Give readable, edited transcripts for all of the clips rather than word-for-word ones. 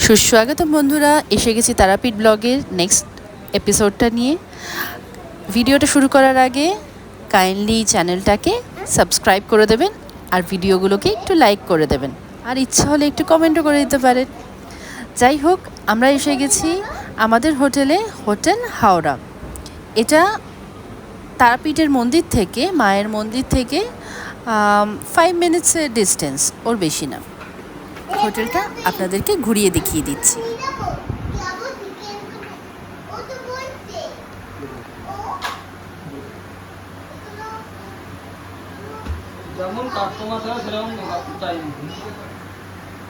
সুস্বাগতম বন্ধুরা, এসে গেছি তারাপীঠ ব্লগের নেক্সট এপিসোডটা নিয়ে। ভিডিওটা শুরু করার আগে কাইন্ডলি চ্যানেলটাকে সাবস্ক্রাইব করে দেবেন আর ভিডিওগুলোকে একটু লাইক করে দেবেন, আর ইচ্ছা হলে একটু কমেন্টও করে দিতে পারেন। যাই হোক, আমরা এসে গেছি আমাদের হোটেলে, হোটেল হাওড়া। এটা তারাপীঠের মন্দির থেকে, মায়ের মন্দির থেকে 5 মিনিটসের ডিস্টেন্স, ওর বেশি না। হোটেলটা আপনাদেরকে ঘুরিয়ে দেখিয়ে দিচ্ছি। যেমন কাস্টমার থাকে সেরকম টাইম,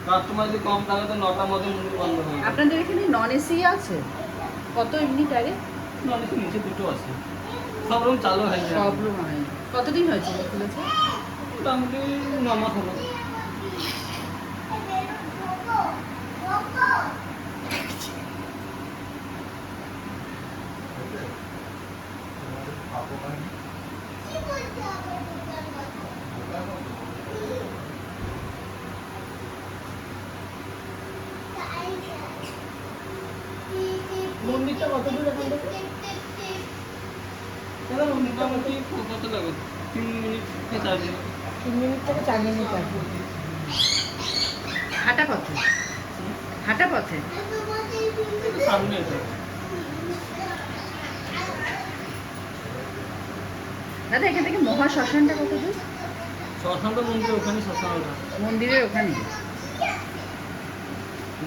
কাস্টমার যদি কম থাকে তো 9টার মধ্যে মন্দির বন্ধ হয়ে যায়। আপনাদের এখানে নন এসি আছে? কত এমনি টাইরে? নন এসি নিচে দুটো আছে, সব রুম চালু হয়ে যায়। সব রুম হয়। কতদিন হয়েছে খুলেছে? মোটামুটি 9 মাস হলো। মন্দিরটা কত দূর এখান থেকে? মোটামুটি কত লাগে? 3 মিনিট থেকে 4 মিনিট। 3 মিনিট থেকে 4 মিনিট লাগে। হাঁটা পথে? হাঁটা পথে? সামনে আছে। দাদা, এখান থেকে মহা শ্মশানটা কত দূর? শ্মশানটা মন্দিরের ওখানে, শ্মশানটা মন্দিরের ওখানে।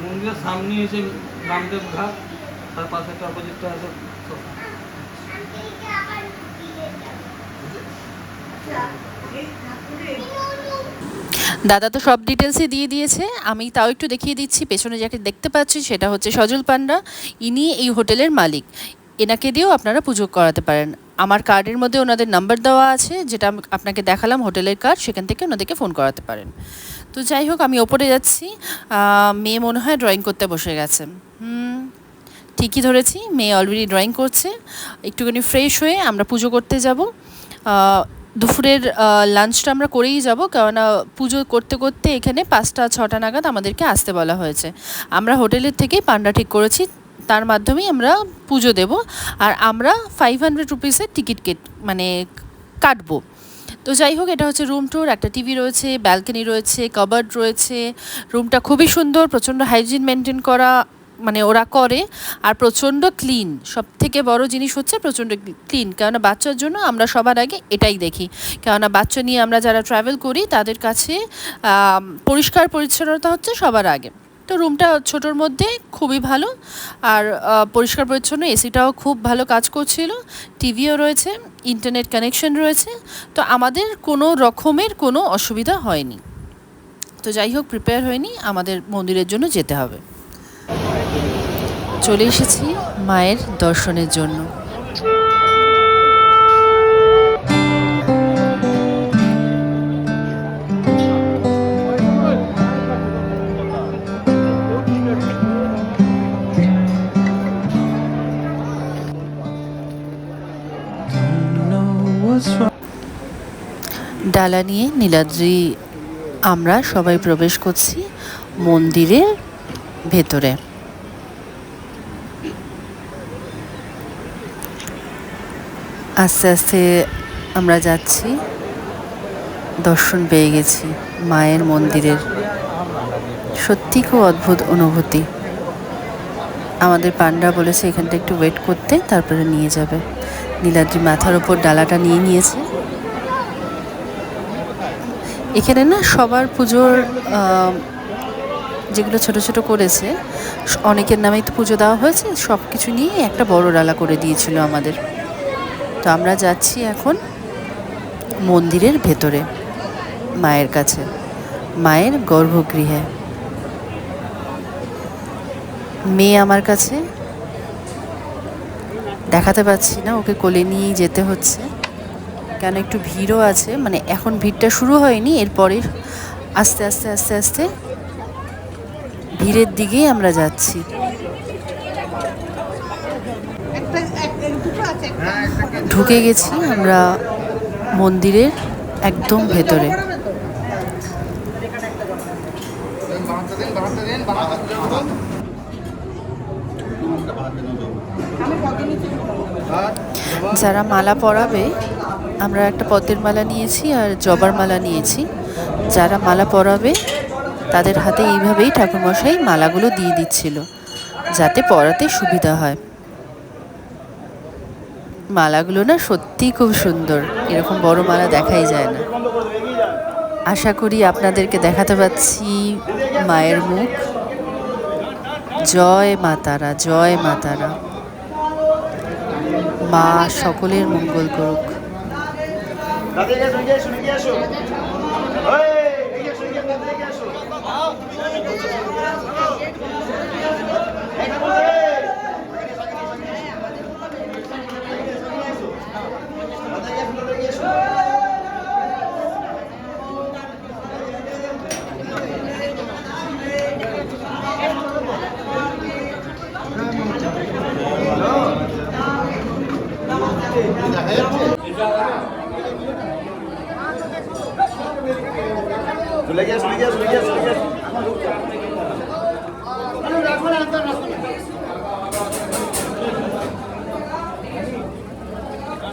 মন্দিরের সামনে এসে রামদেব ঘাট, তার পাশে একটা অপোজিটটা আছে শ্মশান। দাদা তো সব ডিটেলসই দিয়ে দিয়েছে, আমি তাও একটু দেখিয়ে দিচ্ছি। পেছনে যাকে দেখতে পাচ্ছি সেটা হচ্ছে সজল পান্ডা, ইনি এই হোটেলের মালিক। এনাকে দিয়েও আপনারা পুজো করাতে পারেন। আমার কার্ডের মধ্যে ওনাদের নাম্বার দেওয়া আছে, যেটা আপনাকে দেখালাম, হোটেলের কার্ড, সেখান থেকে ওনাদেরকে ফোন করাতে পারেন। তো যাই হোক, আমি ওপরে যাচ্ছি। মেয়ে মনে হয় ড্রয়িং করতে বসে গেছে। ঠিকই ধরেছি, মেয়ে অলরেডি ড্রয়িং করছে। একটুখানি ফ্রেশ হয়ে আমরা পুজো করতে যাব। দুপুরের লাঞ্চটা আমরা করেই যাব, কেননা পুজো করতে করতে এখানে 5টা-6টা নাগাদ আমাদেরকে আসতে বলা হয়েছে। আমরা হোটেলের থেকেই পান্ডা ঠিক করেছি, তার মাধ্যমেই আমরা পুজো দেব। আর আমরা 500 রুপিসের টিকিট কাটবো। তো যাই হোক, এটা হচ্ছে রুম ট্যুর। একটা টিভি রয়েছে, ব্যালকনি রয়েছে, কাবার্ড রয়েছে। রুমটা খুবই সুন্দর, প্রচণ্ড হাইজিন মেনটেন করা ওরা করে, আর প্রচণ্ড ক্লিন। সব থেকে বড় জিনিস হচ্ছে প্রচণ্ড ক্লিন, কেননা বাচ্চার জন্য আমরা সবার আগে এটাই দেখি। কেননা বাচ্চা নিয়ে আমরা যারা ট্রাভেল করি তাদের কাছে পরিষ্কার পরিচ্ছন্নতা হচ্ছে সবার আগে। তো রুমটা ছোটোর মধ্যে খুবই ভালো, আর পরিষ্কার পরিচ্ছন্ন। এসিটাও খুব ভালো কাজ করছিল, টিভিও রয়েছে, ইন্টারনেট কানেকশন রয়েছে। তো আমাদের কোনো রকমের কোনো অসুবিধা হয়নি। তো যাই হোক, প্রিপেয়ার হয়নি, আমাদের মন্দিরের জন্য যেতে হবে। চলে এসেছি মায়ের দর্শনের জন্য। ডালা নিয়ে নীলাদ্রি আমরা সবাই প্রবেশ করছি মন্দিরের ভেতরে। আস্তে আস্তে আমরা যাচ্ছি, দর্শন পেয়ে গেছি মায়ের মন্দিরের। সত্যি খুব অদ্ভুত অনুভূতি। আমাদের পান্ডা বলেছে এখানটা একটু ওয়েট করতে, তারপরে নিয়ে যাবে। নীলাদ্রি মাথার ওপর ডালাটা নিয়ে নিয়েছে। এখানে না সবার পুজোর যেগুলো ছোট ছোট করেছে, অনেকের নামেই তো পুজো দেওয়া হয়েছে, সব কিছু নিয়ে একটা বড় ডালা করে দিয়েছিল আমাদের। তো আমরা যাচ্ছি এখন মন্দিরের ভেতরে, মায়ের কাছে, মায়ের গর্ভগৃহে। মেয়ে আমার কাছে, দেখাতে পাচ্ছি না, ওকে কোলে নিয়েই যেতে হচ্ছে, কেন একটু ভিড়ও আছে। এখন ভিড়টা শুরু হয়নি, এরপরে আস্তে আস্তে আস্তে আস্তে ভিড়ের দিকেই আমরা যাচ্ছি। ঢুকে গেছি আমরা মন্দিরের একদম ভেতরে। যারা মালা পরাবে, আমরা একটা পদ্মের মালা নিয়েছি আর জবার মালা নিয়েছি। যারা মালা পরাবে তাদের হাতে এইভাবেই ঠাকুরমশাই মালাগুলো দিয়ে দিচ্ছিল, যাতে পরাতে সুবিধা হয়। মালাগুলো না সত্যিই খুব সুন্দর, এরকম বড় মালা দেখাই যায় না। আশা করি আপনাদেরকে দেখাতে পাচ্ছি মায়ের মুখ। জয় মা তারা, জয় মা তারা। মা সকলের মঙ্গল করুক।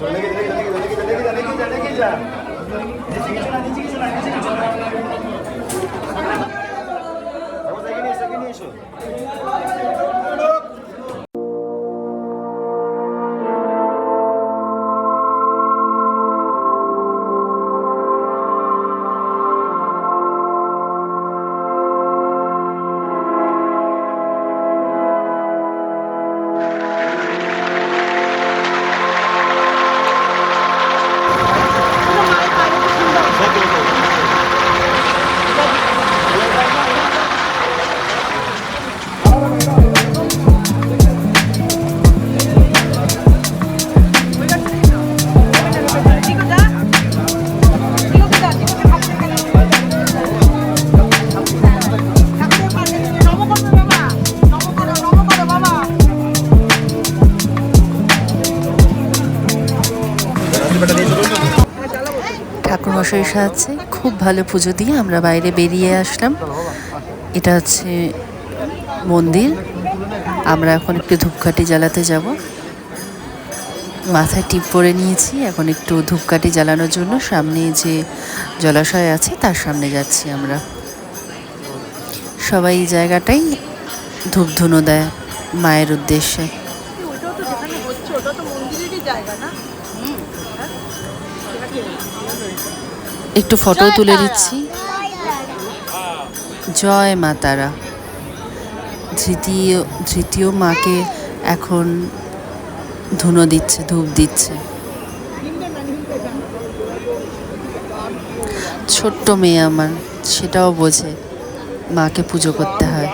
চলে গিয়ে ঠাকুরমশাইয়ের সাহায্যে খুব ভালো পুজো দিয়ে আমরা বাইরে বেরিয়ে আসলাম। এটা হচ্ছে মন্দির। আমরা এখন একটু ধূপকাঠি জ্বালাতে যাব। মাথায় টিপ পরে নিয়েছি, এখন একটু ধূপকাঠি জ্বালানোর জন্য সামনে যে জলাশয় আছে তার সামনে যাচ্ছি আমরা। সবাই এই জায়গাটাই ধূপধুনো দেয় মায়ের উদ্দেশ্যে। একটু ফটো তুলে দিচ্ছি। জয় মা তারা। তৃতীয় মাকে এখন ধুনো দিচ্ছে, ধূপ দিচ্ছে। ছোট্ট মেয়ে আমার, সেটাও বোঝে মাকে পুজো করতে হয়।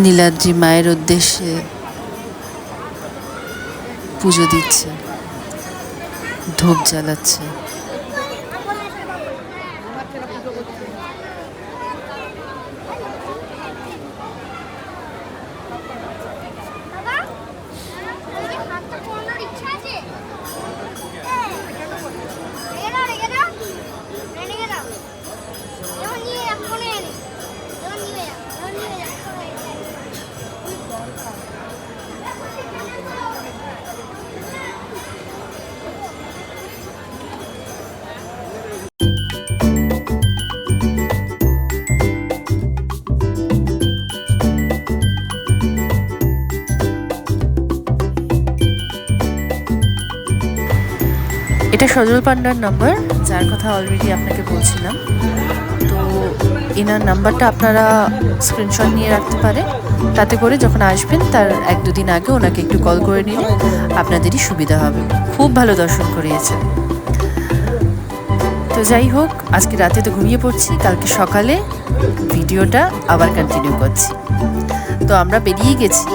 নীলাদ্রি মায়ের উদ্দেশ্যে পুজো দিচ্ছে, ধূপ জ্বালাচ্ছে। এটা সজল পান্ডার নাম্বার, যার কথা অলরেডি আপনাকে বলছিলাম। তো এনার নাম্বারটা আপনারা স্ক্রিনশট নিয়ে রাখতে পারেন, তাতে করে যখন আসবেন তার 1-2 দিন আগে ওনাকে একটু কল করে নিলে আপনাদেরই সুবিধা হবে। খুব ভালো দর্শন করিয়েছেন। তো যাই হোক, আজকে রাতে তো ঘুমিয়ে পড়ছি, কালকে সকালে ভিডিওটা আবার কন্টিনিউ করছি। তো আমরা বেরিয়ে গেছি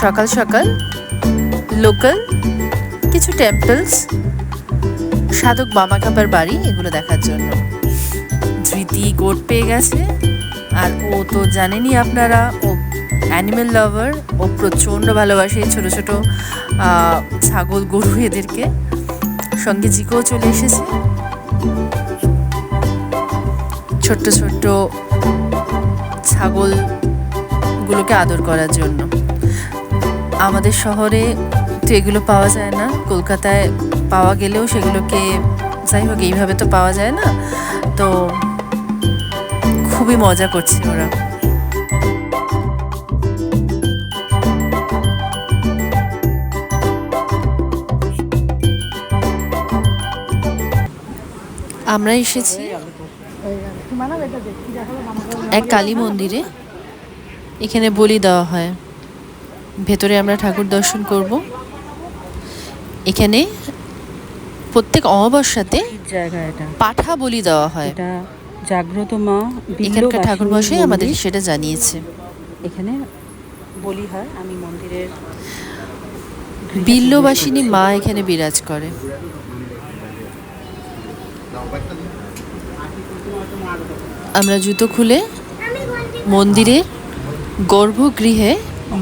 সকাল সকাল লোকাল কিছু টেম্পলস, সাধক বামাখ্যাপার বাড়ি, এগুলো দেখার জন্য। ধৃতি গোট পেয়ে গেছে, আর ও তো জানেনই আপনারা, ও অ্যানিমেল লাভার, ও প্রচণ্ড ভালোবাসে ছোটো ছোটো ছাগল গরু এদেরকে। সঙ্গে জিকোও চলে এসেছে। ছোট্ট ছোট্ট ছাগলগুলোকে আদর করার জন্য। আমাদের শহরে তো এগুলো পাওয়া যায় না, কলকাতায় পাওয়া গেলেও সেগুলোকে যাই হোক এইভাবে তো পাওয়া যায় না, তো খুবই মজা করছে ওরা। আমরা এসেছি এক কালী মন্দিরে, এখানে বলি দেওয়া হয়। ভেতরে আমরা ঠাকুর দর্শন করব। এখানে প্রত্যেক অমাবস্যাতে জায়গা এটা পাঠা বলি দেওয়া হয়। এটা জাগ্রত মা এখানকার ঠাকুর মশাই বিল্লবাসিনী আমাদের মন্দির। সেটা জানিয়েছে। এখানে বলি হয়। আমি মন্দিরের বিল্লবাসিনী মা এখানে বিরাজ করে। আমরা জুতো খুলে মন্দিরের গর্ভগৃহে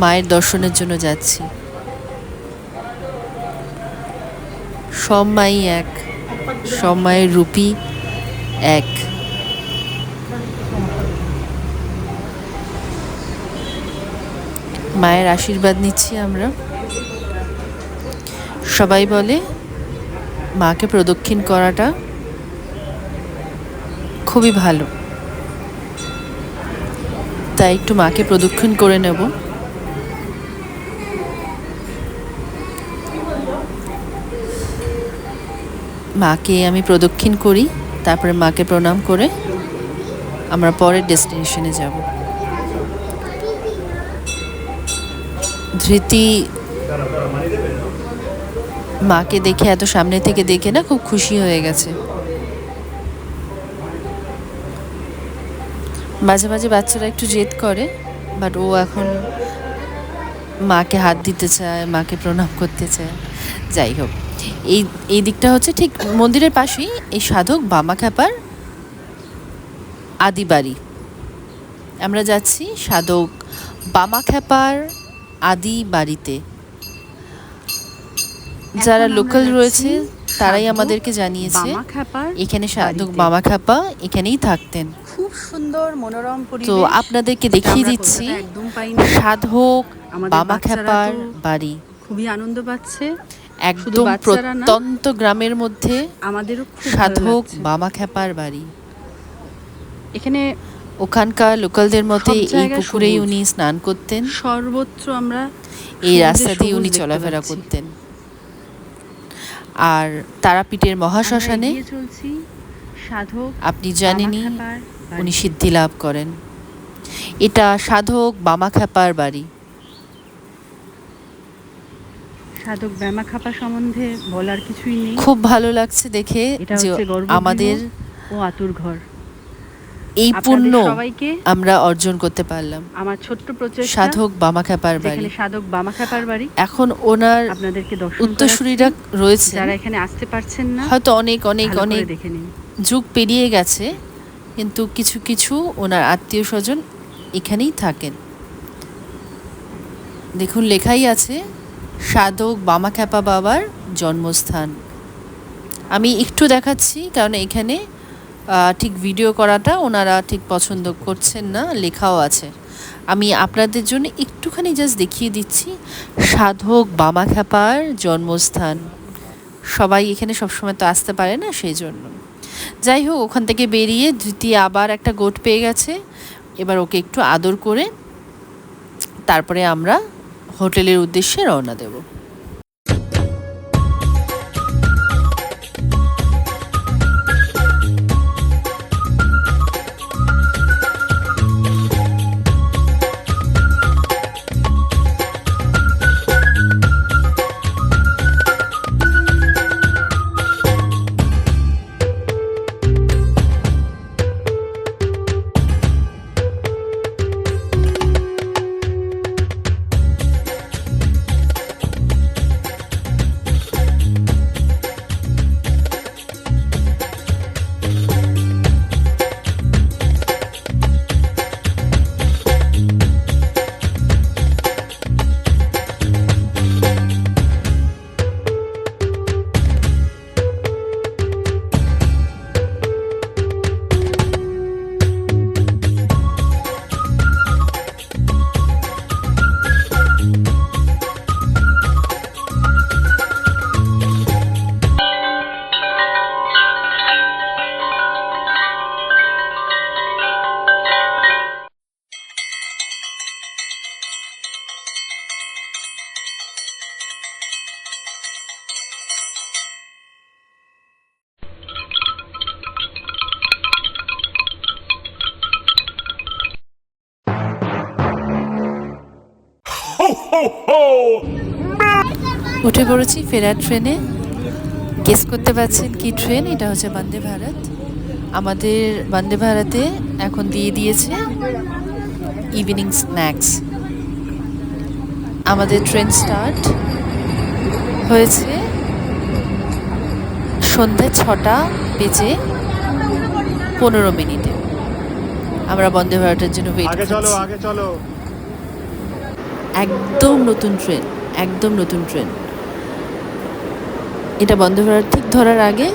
মায়ের দর্শনের জন্য যাচ্ছি। সব মাই এক, সব মায়ের রূপই এক। মায়ের আশীর্বাদ নিচ্ছি আমরা। সবাই বলে মাকে প্রদক্ষিণ করাটা খুবই ভালো, তাই একটু মাকে প্রদক্ষিণ করে নেব। মাকে আমি প্রদক্ষিণ করি, তারপরে মাকে প্রণাম করে আমরা পরের ডেস্টিনেশনে যাব। ধৃতি মাকে দেখে, এত সামনে থেকে দেখে না খুব খুশি হয়ে গেছে। মাঝে মাঝে বাচ্চারা একটু জেদ করে, বাট ও এখন মাকে হাত দিতে চায়, মাকে প্রণাম করতে চায়। যাই হোক, এই দিকটা হচ্ছে ঠিক মন্দিরের পাশেই এই সাধক বামাখ্যাপার আদি বাড়ি। আমরা যাচ্ছি সাধক বামাখ্যাপার আদি বাড়িতে। যারা লোকাল রয়েছে তারাই আমাদেরকে জানিয়েছে এখানে সাধক বামাখ্যাপা এখানেই থাকতেন। খুব সুন্দর মনোরম পরিবেশ। তো আপনাদেরকে দেখিয়ে দিচ্ছি সাধক বামাখ্যাপার বাড়ি। খুবই আনন্দ পাচ্ছে, একদম প্রত্যন্ত গ্রামের মধ্যে আমাদেরও সাধক বামাখ্যাপার বাড়ি। এখানে ওখানকার লোকালদের মতে এই জায়গায় পুকুরেই সবুজ। উনি স্নান করতেন, সর্বত্র আমরা এই সবুজে রাস্তা দিয়ে সবুজ উনি দেখতে চলাফেরা পাচ্ছি। করতেন। আর তারাপীঠের মহাশ্মশানে আমরা এগিয়ে চলছি সাধক আপনি জানেনই বামাখ্যাপার বাড়ি। উনি সিদ্ধি লাভ করেন। এটা সাধক বামাখ্যাপার বাড়ি। সাধক বামাখ্যাপা সম্বন্ধে বলার কিছুই নেই। খুব ভালো লাগছে দেখে এটা যে হচ্ছে গর্ভগৃহ আমাদের ও আতুর ঘর। এই আপনাদের পুণ্য সবাইকে আমরা অর্জন করতে পারলাম। আমার ছোট্ট প্রচেষ্টা, সাধক বামাখ্যাপার বাড়ি। যেখানে সাধক বামাখ্যাপার বাড়ি, এখন ওনার আপনাদেরকে দর্শন উত্তরসূরিরা করাচ্ছি। রয়েছে, যারা এখানে আসতে পারছেন না হয়তো অনেক অনেক ভালো করে অনেক দেখে নিন। যুগ পেরিয়ে গেছে, কিন্তু কিছু কিছু ওনার আত্মীয় স্বজন এখানেই থাকেন। দেখুন লেখাই আছে সাধক বামাখ্যাপা বাবার জন্মস্থান। আমি একটু দেখাচ্ছি কারণ এখানে ঠিক ভিডিও করাটা ওনারা ঠিক পছন্দ করছেন না, লেখাও আছে। আমি আপনাদের জন্য একটুখানি জাস্ট দেখিয়ে দিচ্ছি সাধক বামাখ্যাপার জন্মস্থান। সবাই এখানে সবসময় তো আসতে পারে না, সেই জন্য। যাই হোক, ওখান থেকে বেরিয়ে ধৃতি আবার একটা গোট পেয়ে গেছে। এবার ওকে একটু আদর করে তারপরে আমরা হোটেলের উদ্দেশ্যে রওনা দেব। উঠে পড়েছি ফেরার ট্রেনে। গেস করতে পারছেন কি ট্রেন? এটা হচ্ছে বন্দে ভারত। আমাদের বন্দে ভারতে এখন দিয়ে দিয়েছে ইভিনিং স্ন্যাক্স। আমাদের ট্রেন স্টার্ট হয়েছে সন্ধ্যে 6:15। আমরা বন্দে ভারতের জন্য ওয়েট আগে চলো করছি। আগে চলো। একদম নতুন ট্রেন, একদম নতুন ট্রেন। এটা বন্দে ভারত ঠিক ধরার আগে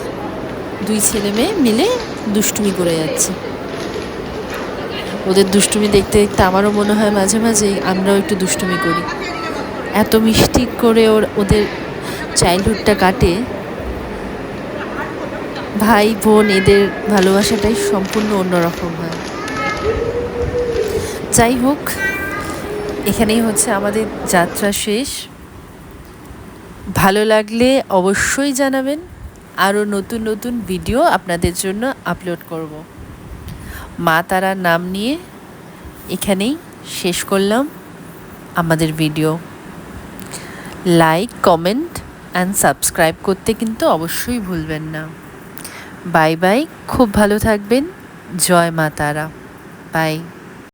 দুই ছেলে মেয়ে মিলে দুষ্টুমি করে যাচ্ছে। ওদের দুষ্টুমি দেখতে দেখতে আমারও মনে হয় মাঝে মাঝে আমরাও একটু দুষ্টুমি করি। এত মিষ্টি করে ওদের চাইল্ডহুডটা কাটে। ভাই বোন এদের ভালোবাসাটাই সম্পূর্ণ অন্যরকম হয়। যাই হোক, এখানেই হচ্ছে আমাদের যাত্রা শেষ। ভালো লাগলে অবশ্যই জানাবেন। আরও নতুন নতুন ভিডিও আপনাদের জন্য আপলোড করব। মা তারার নাম নিয়ে এখানেই শেষ করলাম আমাদের video. Like, comment and subscribe করতে কিন্তু অবশ্যই ভুলবেন না। বাই বাই, খুব ভালো থাকবেন। জয় মা তারা। বাই।